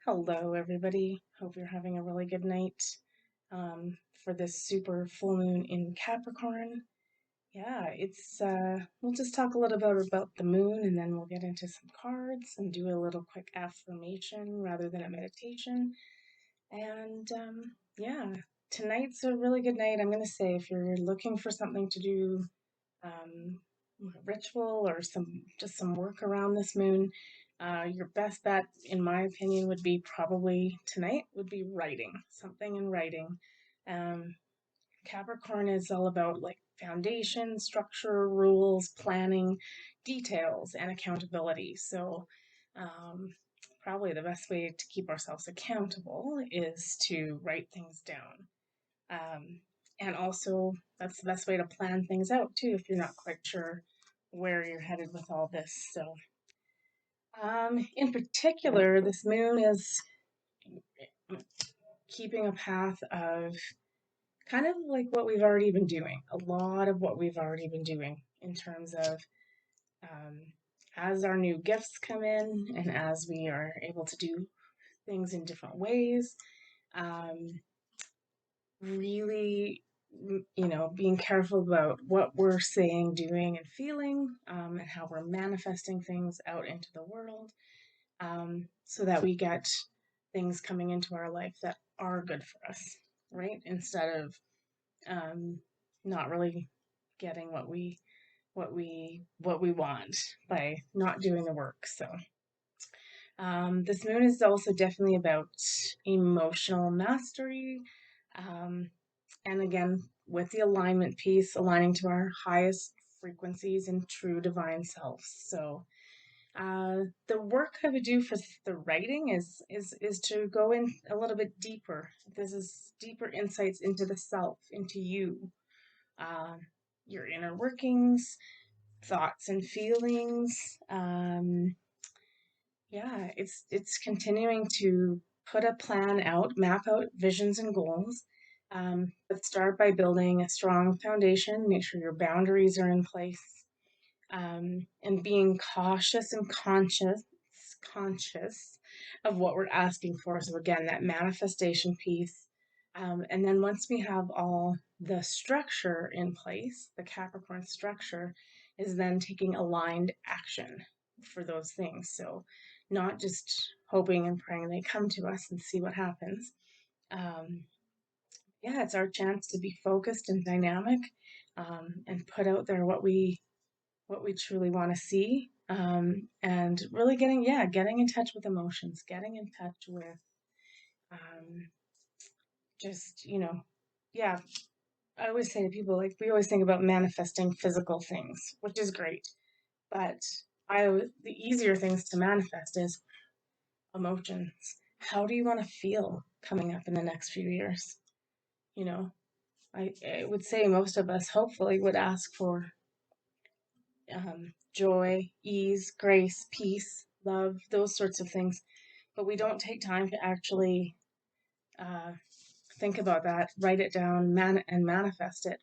Hello, everybody. Hope you're having a really good night for this super full moon in Capricorn. Yeah, we'll just talk a little bit about the moon and then we'll get into some cards and do a little quick affirmation rather than a meditation. And yeah, tonight's a really good night. I'm going to say if you're looking for something to do, um, ritual or some work around this moon, your best bet, in my opinion, would be probably tonight would be writing something in writing. Um, Capricorn is all about like foundation, structure, rules, planning, details, and accountability. So, um, probably the best way to keep ourselves accountable is to write things down. Um, and also, that's the best way to plan things out too if you're not quite sure where you're headed with all this. So, in particular, this moon is keeping a path of kind of like what we've already been doing, a lot of what we've already been doing in terms of um, as our new gifts come in and as we are able to do things in different ways. Um, really, being careful about what we're saying, doing, and feeling, and how we're manifesting things out into the world, so that we get things coming into our life that are good for us, right? Instead of um, not really getting what we want by not doing the work. So this moon is also definitely about emotional mastery. Um, and again, with the alignment piece, aligning to our highest frequencies and true divine selves. So the work I would do for the writing is to go in a little bit deeper. This is deeper insights into the self, into you, uh, your inner workings, thoughts and feelings. Yeah, it's continuing to put a plan out, map out visions and goals. But start by building a strong foundation. Make sure your boundaries are in place, and being cautious and conscious of what we're asking for. So again, that manifestation piece. And then once we have all the structure in place, the Capricorn structure is then taking aligned action for those things. So not just hoping and praying they come to us and see what happens. Um, yeah, it's our chance to be focused and dynamic, and put out there what we truly want to see, and really getting in touch with emotions, getting in touch with um, just yeah. I always say to people, like, we always think about manifesting physical things, which is great, but the easier things to manifest is emotions. How do you want to feel coming up in the next few years? You know, I would say most of us hopefully would ask for joy, ease, grace, peace, love, those sorts of things. But we don't take time to actually uh, think about that, write it down, and manifest it.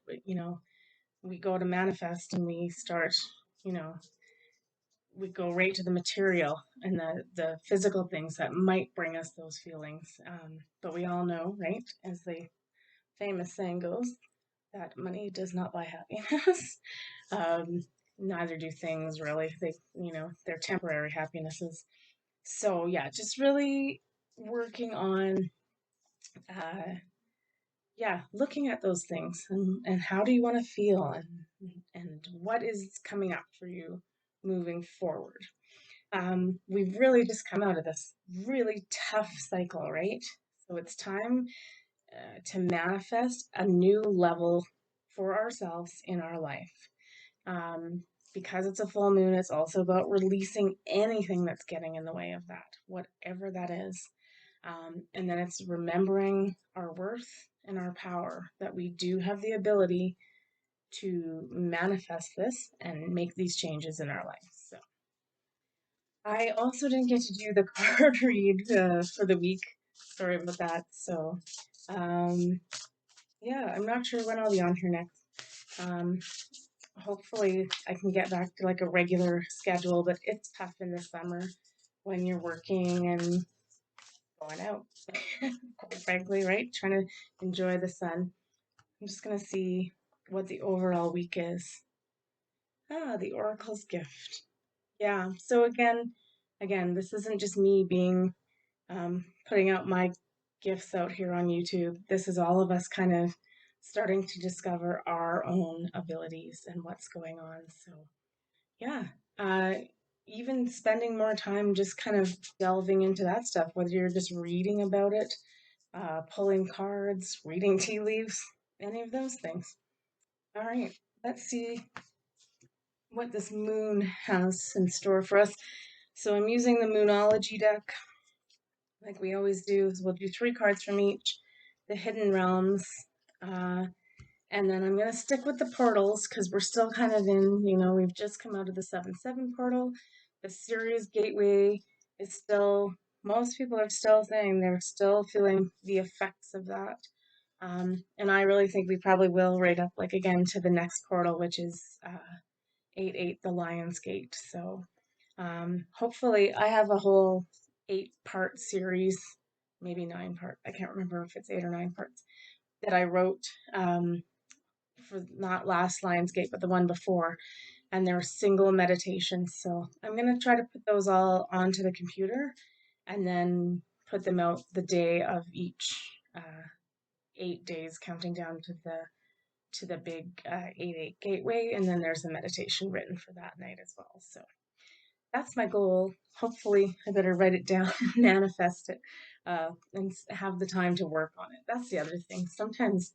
We go to manifest and we start, you know, we go right to the material and the physical things that might bring us those feelings. But we all know, right, as the famous saying goes, that money does not buy happiness. um, Neither do things really. They're temporary happinesses. So yeah, just really working on, uh, yeah, looking at those things and how do you want to feel and what is coming up for you moving forward. We've really just come out of this really tough cycle, right? So it's time to manifest a new level for ourselves in our life. Um, because it's a full moon, it's also about releasing anything that's getting in the way of that, whatever that is. And then it's remembering our worth and our power, that we do have the ability to manifest this and make these changes in our life. So I also didn't get to do the card read for the week. Sorry about that. So um, yeah, I'm not sure when I'll be on here next. Um, Hopefully I can get back to like a regular schedule, but it's tough in the summer when you're working and going out, quite frankly, right? Trying to enjoy the sun. I'm just going to see what the overall week is. The Oracle's gift. Yeah. So again, this isn't just me being putting out my gifts out here on YouTube. This is all of us kind of starting to discover our own abilities and what's going on. So yeah, uh, even spending more time just kind of delving into that stuff, whether you're just reading about it, pulling cards, reading tea leaves, any of those things. All right, let's see what this moon has in store for us. So I'm using the Moonology deck, like we always do. So we'll do 3 cards from each, the hidden realms, uh, and then I'm going to stick with the portals because we're still kind of in, we've just come out of the 7-7 portal. The Sirius gateway is still, most people are still saying they're still feeling the effects of that. And I really think we probably will right up, like, again, to the next portal, which is 8-8, the Lion's Gate. So hopefully I have a whole 8-part series, maybe 9-part. I can't remember if it's 8 or 9 parts that I wrote for not last Lion's Gate, but the one before. And they're single meditations. So I'm going to try to put those all onto the computer and then put them out the day of each 8 days, counting down to the big 8-8 gateway. And then there's a meditation written for that night as well. So that's my goal. Hopefully, I better write it down, manifest it, and have the time to work on it. That's the other thing. Sometimes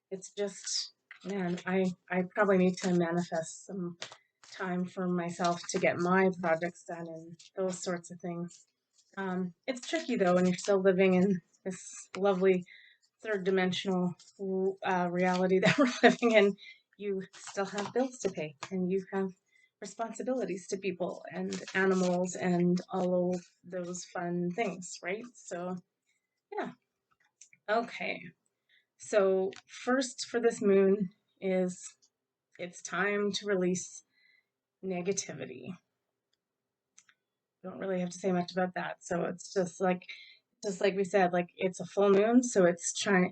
it's just, man, I probably need to manifest some time for myself to get my projects done and those sorts of things. It's tricky though when you're still living in this lovely third dimensional reality that we're living in. You still have bills to pay and you have responsibilities to people and animals and all of those fun things, right? So, yeah. Okay. So, first for this moon is it's time to release negativity. Don't really have to say much about that. So it's just like we said, like it's a full moon, so it's trying,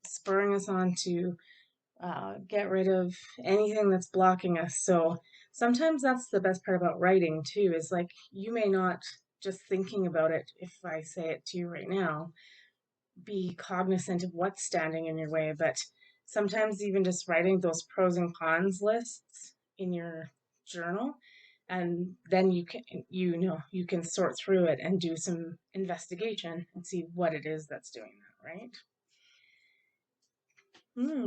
spurring us on to get rid of anything that's blocking us. So sometimes that's the best part about writing too, is like you may not just thinking about it, if I say it to you right now, be cognizant of what's standing in your way, but sometimes even just writing those pros and cons lists in your journal, and then you can sort through it and do some investigation and see what it is that's doing that, right?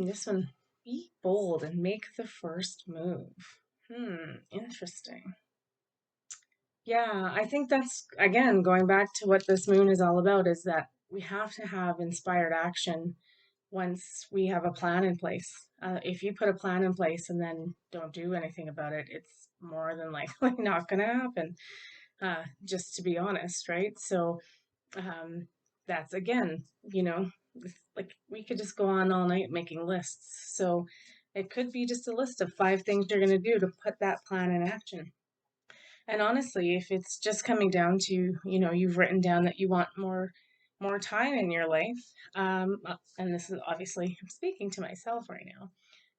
This one, be bold and make the first move. Interesting. Yeah, I think that's, again, going back to what this moon is all about, is that we have to have inspired action once we have a plan in place. If you put a plan in place and then don't do anything about it, it's more than likely not going to happen, just to be honest, right? So that's, again, like we could just go on all night making lists. So it could be just a list of 5 things you're going to do to put that plan in action. And honestly, if it's just coming down to, you've written down that you want more time in your life, and this is obviously I'm speaking to myself right now,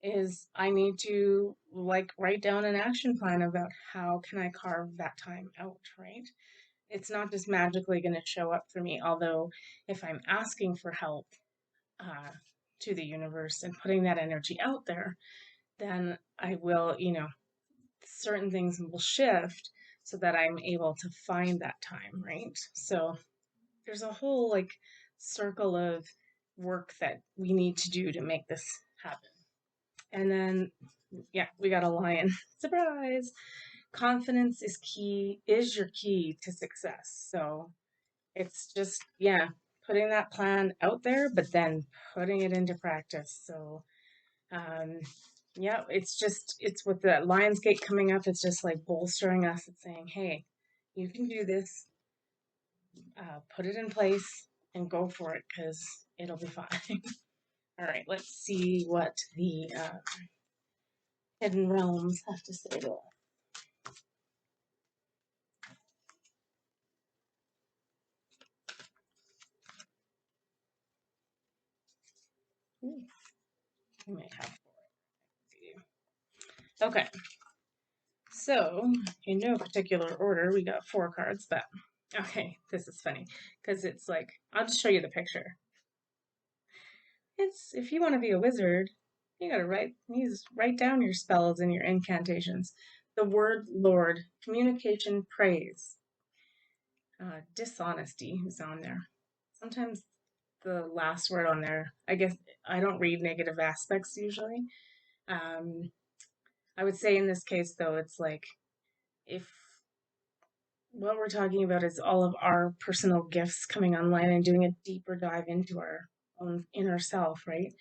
is I need to like write down an action plan about how can I carve that time out, right? It's not just magically going to show up for me, although if I'm asking for help uh, to the universe and putting that energy out there, then I will, certain things will shift so that I'm able to find that time, right? So there's a whole like circle of work that we need to do to make this happen. And then, yeah, we got a lion. Surprise! Confidence is your key to success. So it's just, yeah, putting that plan out there, but then putting it into practice. So um, yeah, it's with the Lionsgate coming up, it's just like bolstering us and saying, hey, you can do this, put it in place and go for it because it'll be fine. All right, let's see what the Hidden Realms have to say to us. We might have 4. Okay. So, in no particular order, we got 4 cards, but okay, this is funny because it's like, I'll just show you the picture. It's, if you want to be a wizard, you gotta write down your spells and your incantations. The word Lord, communication, praise, dishonesty is on there. Sometimes the last word on there, I guess I don't read negative aspects usually. Um, I would say in this case, though, it's like if what we're talking about is all of our personal gifts coming online and doing a deeper dive into our own inner self, right?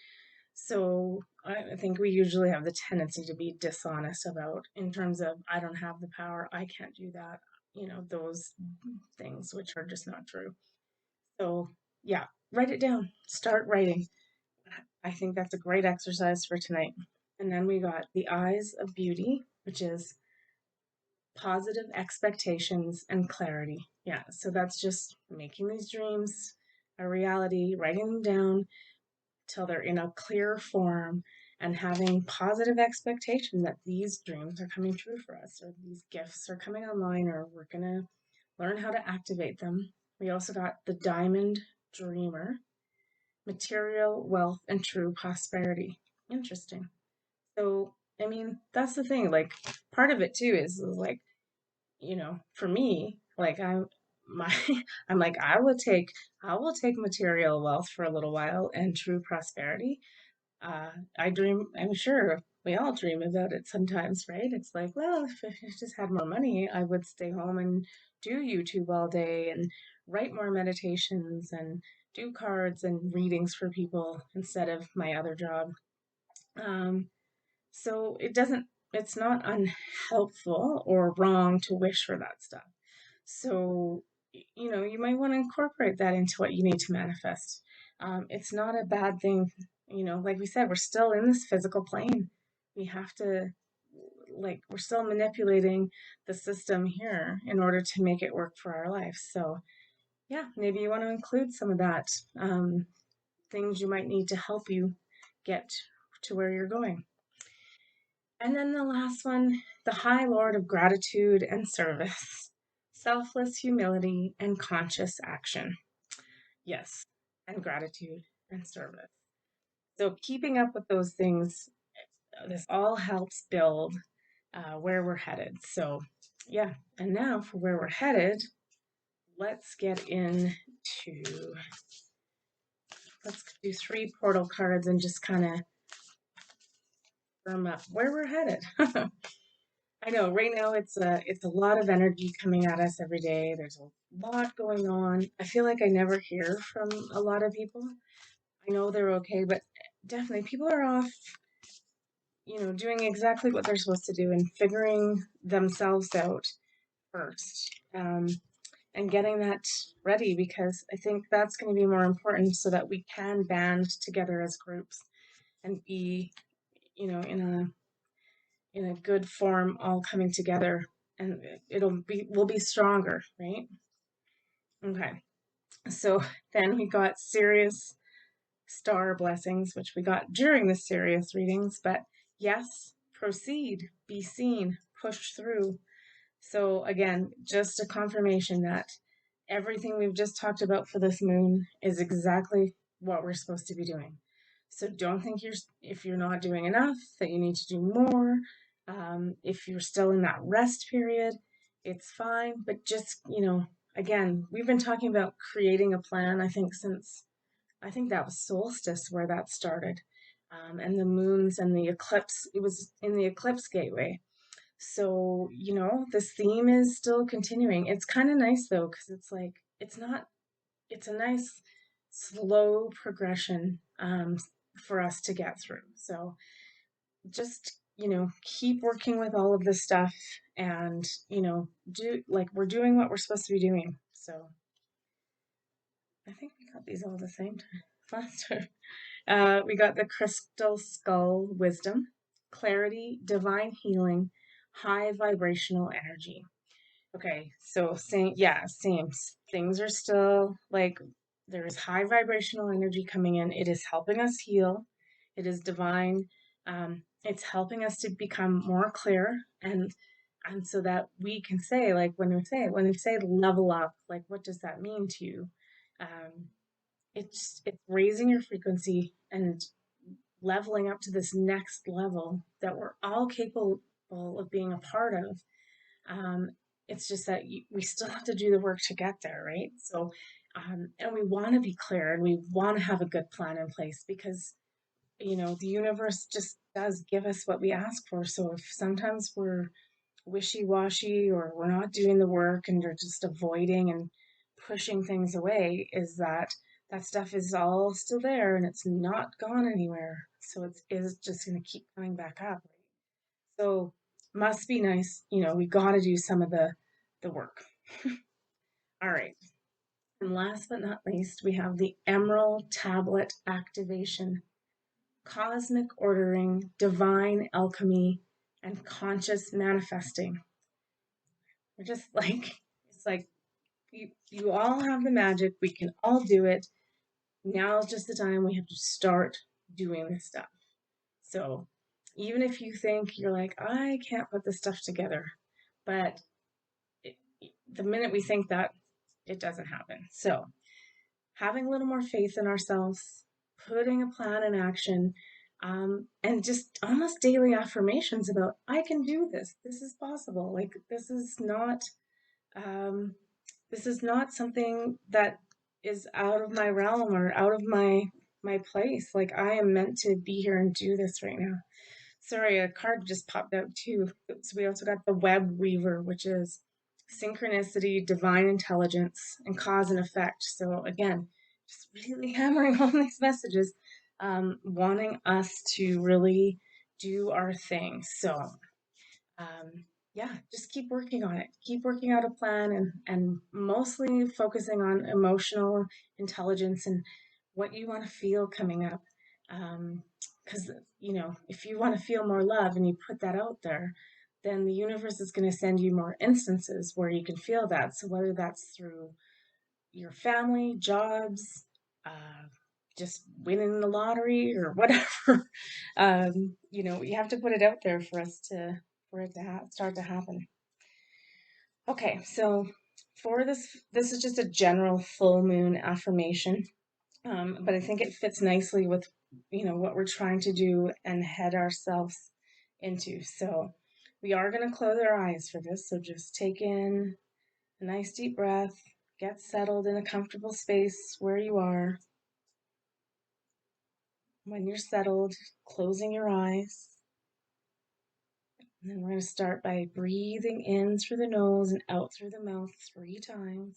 So I think we usually have the tendency to be dishonest about in terms of, I don't have the power, I can't do that, those things which are just not true. So yeah, write it down, start writing. I think that's a great exercise for tonight. And then we got the eyes of beauty, which is positive expectations and clarity. Yeah, so that's just making these dreams a reality, writing them down till they're in a clear form, and having positive expectation that these dreams are coming true for us, or these gifts are coming online, or we're going to learn how to activate them. We also got the diamond dreamer, material wealth and true prosperity. Interesting. So, I mean, that's the thing. Like, part of it too is like, for me, like my I'm like, I will take material wealth for a little while and true prosperity. I dream, I'm sure we all dream about it sometimes, right? It's like, well, if I just had more money, I would stay home and do YouTube all day and write more meditations and do cards and readings for people instead of my other job. Um, so it's not unhelpful or wrong to wish for that stuff. So, you might want to incorporate that into what you need to manifest. It's not a bad thing. Like we said, we're still in this physical plane. We have to, like, we're still manipulating the system here in order to make it work for our life. So, yeah, maybe you want to include some of that, things you might need to help you get to where you're going. And then the last one, the High Lord of Gratitude and Service, selfless humility and conscious action. Yes, and gratitude and service. So keeping up with those things, this all helps build where we're headed. So yeah, and now for where we're headed, let's get into, let's do 3 portal cards and just kind of firm up where we're headed. I know right now it's a lot of energy coming at us every day. There's a lot going on. I feel like I never hear from a lot of people. I know they're okay, but definitely people are off, doing exactly what they're supposed to do and figuring themselves out first. And getting that ready, because I think that's going to be more important so that we can band together as groups and be, in a good form, all coming together, and we'll be stronger, right? Okay. So then we got serious star blessings, which we got during the serious readings, but yes, proceed, be seen, push through. So again, just a confirmation that everything we've just talked about for this moon is exactly what we're supposed to be doing. So don't think if you're not doing enough, that you need to do more. If you're still in that rest period, it's fine. But just, again, we've been talking about creating a plan, I think that was solstice where that started. And the moons and the eclipse, it was in the eclipse gateway. So, this theme is still continuing. It's kind of nice though, because it's like, it's a nice slow progression for us to get through. So just, keep working with all of this stuff and, we're doing what we're supposed to be doing. So I think we got these all the same time last time. We got the crystal skull wisdom, clarity, divine healing, high vibrational energy. Okay, so same, yeah, same. Things are still like, there is high vibrational energy coming in. It is helping us heal. It is divine. It's helping us to become more clear, and so that we can say, like, when we say level up, like, what does that mean to you? Um, it's raising your frequency and leveling up to this next level that we're all capable of being a part of. Um, it's just that we still have to do the work to get there, right? So, and we want to be clear and we want to have a good plan in place because, the universe just does give us what we ask for. So if sometimes we're wishy-washy or we're not doing the work and you're just avoiding and pushing things away, is that stuff is all still there and it's not gone anywhere. So it is just going to keep coming back up. So must be nice, we got to do some of the work. All right. And last but not least, we have the Emerald Tablet activation, cosmic ordering, divine alchemy, and conscious manifesting. We're just like, it's like you all have the magic. We can all do it. Now is just the time we have to start doing this stuff. So even if you think you're like, I can't put this stuff together, but it, the minute we think that, it doesn't happen. So having a little more faith in ourselves, putting a plan in action, and just almost daily affirmations about, I can do this. This is possible. Like, um, this is not something that is out of my realm or out of my place. Like, I am meant to be here and do this right now. Sorry, a card just popped out too. So we also got the Web Weaver, which is synchronicity, divine intelligence, and cause and effect. So again, just really hammering on these messages, wanting us to really do our thing. So yeah, just keep working on it. Keep working out a plan and mostly focusing on emotional intelligence and what you want to feel coming up. Because, if you want to feel more love and you put that out there, then the universe is going to send you more instances where you can feel that. So whether that's through your family, jobs, just winning the lottery or whatever, you have to put it out there for it to start to happen. Okay, so for this is just a general full moon affirmation, but I think it fits nicely with what we're trying to do and head ourselves into. So we are going to close our eyes for this. So just take in a nice deep breath, get settled in a comfortable space where you are. When you're settled, closing your eyes. And then we're going to start by breathing in through the nose and out through the mouth 3 times.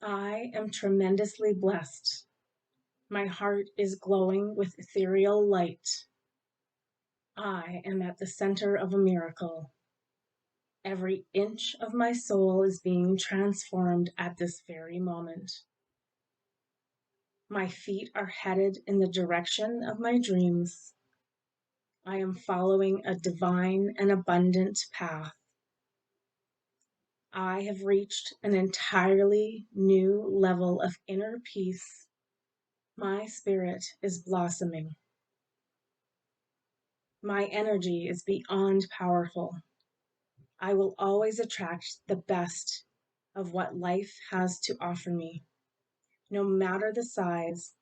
I am tremendously blessed. My heart is glowing with ethereal light. I am at the center of a miracle. Every inch of my soul is being transformed at this very moment. My feet are headed in the direction of my dreams. I am following a divine and abundant path. I have reached an entirely new level of inner peace. My spirit is blossoming. My energy is beyond powerful. I will always attract the best of what life has to offer me. No matter the size,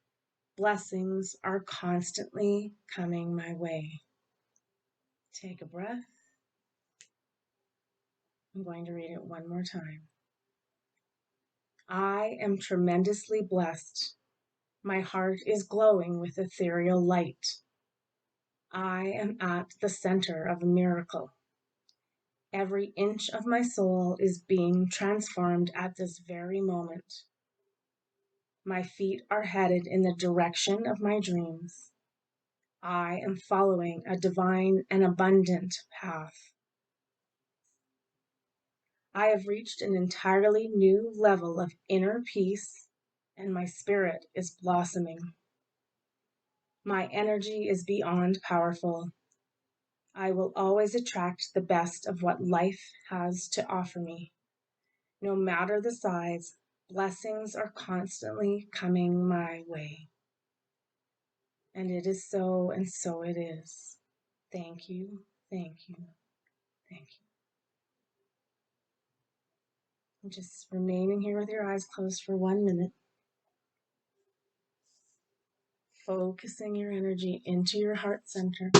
blessings are constantly coming my way. Take a breath. I'm going to read it one more time. I am tremendously blessed. My heart is glowing with ethereal light. I am at the center of a miracle. Every inch of my soul is being transformed at this very moment. My feet are headed in the direction of my dreams. I am following a divine and abundant path. I have reached an entirely new level of inner peace, and my spirit is blossoming. My energy is beyond powerful. I will always attract the best of what life has to offer me. No matter the size, blessings are constantly coming my way. And it is so, and so it is. Thank you, thank you, thank you. And just remaining here with your eyes closed for 1 minute. Focusing your energy into your heart center.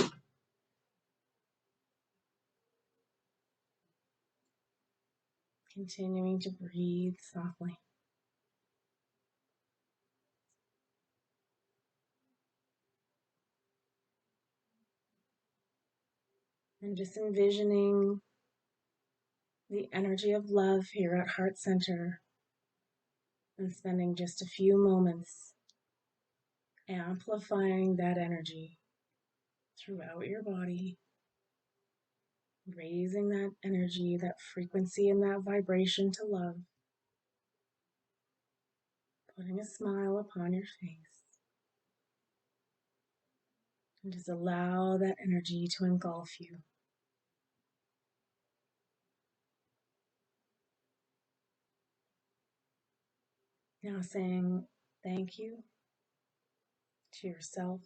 Continuing to breathe softly. And just envisioning the energy of love here at heart center, and spending just a few moments amplifying that energy throughout your body, raising that energy, that frequency, and that vibration to love, putting a smile upon your face, and just allow that energy to engulf you. Now saying thank you to yourself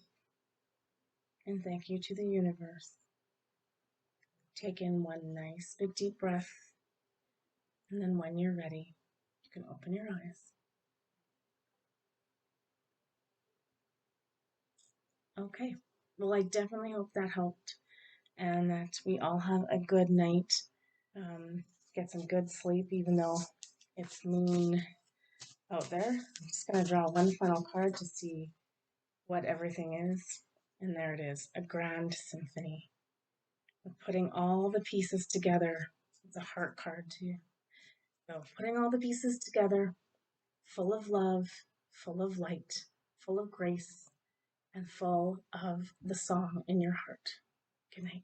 and thank you to the universe. Take in one nice big deep breath, and then when you're ready, you can open your eyes. Okay, well, I definitely hope that helped and that we all have a good night. Get some good sleep, even though it's mean out there. I'm just going to draw one final card to see what everything is. And there it is, a grand symphony. We're putting all the pieces together. It's a heart card too. So putting all the pieces together, full of love, full of light, full of grace, and full of the song in your heart. Good night.